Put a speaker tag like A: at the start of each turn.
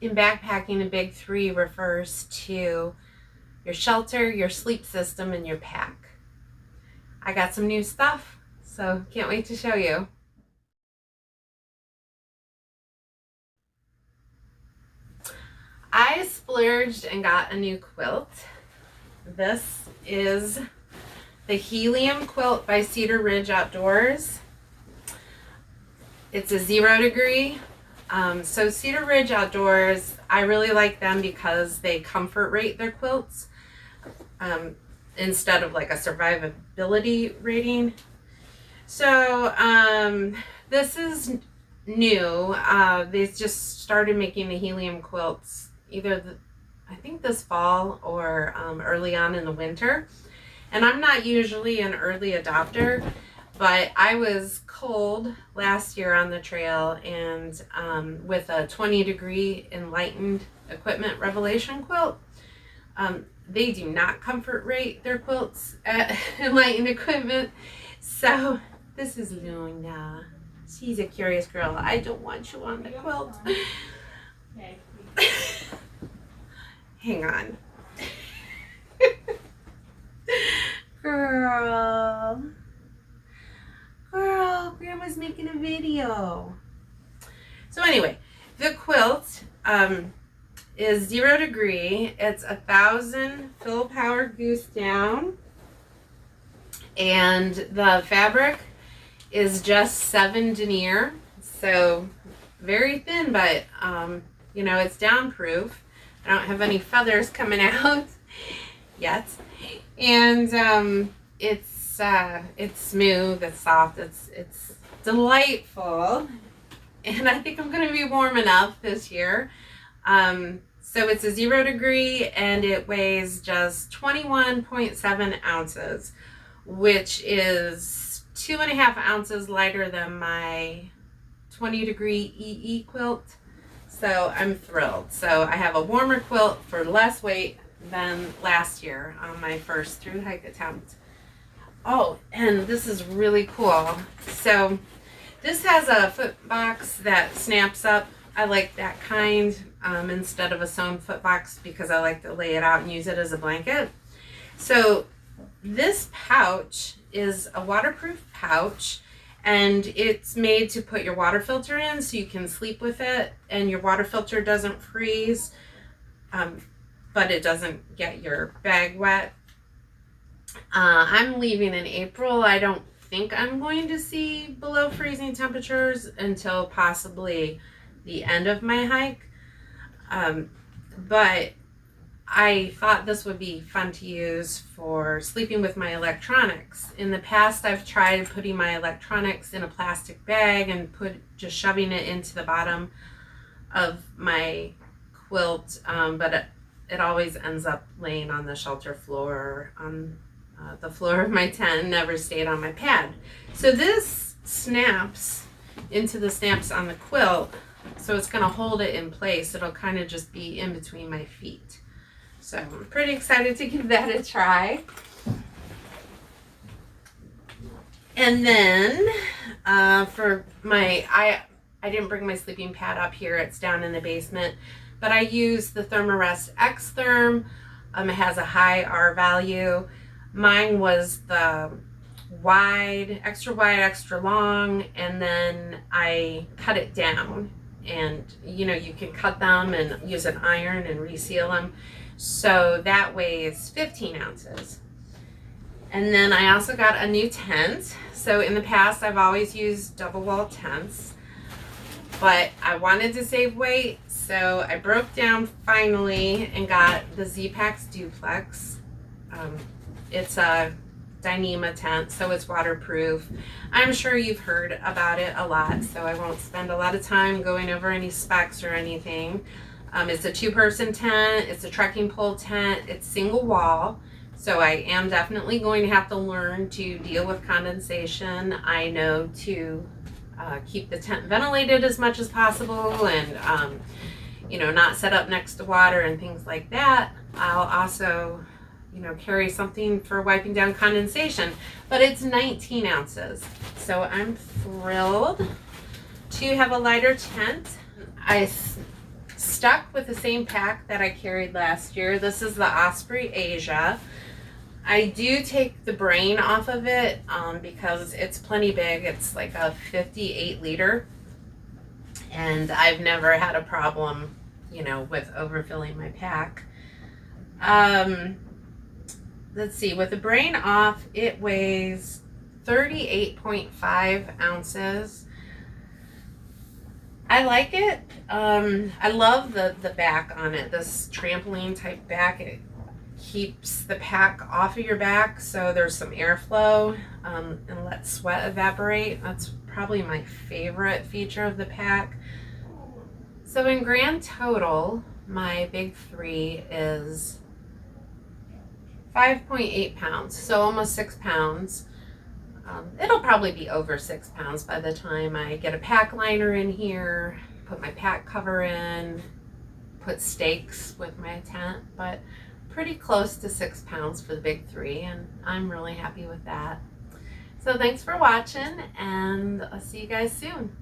A: in backpacking, a big three refers to your shelter, your sleep system, and your pack. I got some new stuff, so can't wait to show you. I splurged and got a new quilt. This is the Helium Quilt by Cedar Ridge Outdoors. It's a 0 degree. So Cedar Ridge Outdoors, I really like them because they comfort rate their quilts instead of like a survivability rating. So this is new. They just started making the helium quilts either I think this fall or early on in the winter. And I'm not usually an early adopter, but I was cold last year on the trail, and with a 20 degree enlightened equipment revelation quilt, they do not comfort rate their quilts at enlightened equipment. So this is Luna. She's a curious girl. I don't want you on the quilt. Hang on. Girl, Grandma's making a video. So anyway, the quilt is 0 degree. It's 1,000 fill power goose down, and the fabric is just 7 denier. So very thin, but you know, it's downproof. I don't have any feathers coming out yet. And it's smooth, it's soft, it's delightful, and I think I'm going to be warm enough this year. So it's a 0 degree, and it weighs just 21.7 ounces, which is 2.5 ounces lighter than my 20 degree EE quilt. So I'm thrilled. So I have a warmer quilt for less weight than last year on my first through hike attempt. Oh, and this is really cool. So this has a foot box that snaps up. I like that kind instead of a sewn foot box because I like to lay it out and use it as a blanket. So this pouch is a waterproof pouch, and it's made to put your water filter in so you can sleep with it, and your water filter doesn't freeze, but it doesn't get your bag wet. I'm leaving in April. I don't think I'm going to see below freezing temperatures until possibly the end of my hike. But I thought this would be fun to use for sleeping with my electronics. In the past, I've tried putting my electronics in a plastic bag and just shoving it into the bottom of my quilt, but it always ends up laying on the shelter floor, on the floor of my tent, never stayed on my pad. So this snaps into the snaps on the quilt, so it's going to hold it in place. It'll kind of just be in between my feet. So I'm pretty excited to give that a try. And then for my, I didn't bring my sleeping pad up here. It's down in the basement. But I use the Thermarest X Therm. It has a high R value. Mine was the wide, extra long, and then I cut it down. And you know, you can cut them and use an iron and reseal them. So that weighs 15 ounces. And then I also got a new tent. So in the past, I've always used double wall tents, but I wanted to save weight. So I broke down finally and got the Zpacks Duplex. It's a Dyneema tent, so it's waterproof. I'm sure you've heard about it a lot, so I won't spend a lot of time going over any specs or anything. It's a 2-person tent, it's a trekking pole tent, it's single wall, so I am definitely going to have to learn to deal with condensation. I know to keep the tent ventilated as much as possible, and you know, not set up next to water and things like that. I'll also, you know, carry something for wiping down condensation, but it's 19 ounces. So I'm thrilled to have a lighter tent. I stuck with the same pack that I carried last year. This is the Osprey Asia. I do take the brain off of it because it's plenty big. It's like a 58 liter. And I've never had a problem, you know, with overfilling my pack. Let's see, with the brain off, it weighs 38.5 ounces. I like it. I love the back on it, this trampoline type back. It keeps the pack off of your back so there's some airflow and lets sweat evaporate. That's probably my favorite feature of the pack. So in grand total, my big 3 is 5.8 pounds, so almost 6 pounds. It'll probably be over 6 pounds by the time I get a pack liner in here, put my pack cover in, put stakes with my tent, but pretty close to 6 pounds for the big 3, and I'm really happy with that. So thanks for watching, and I'll see you guys soon.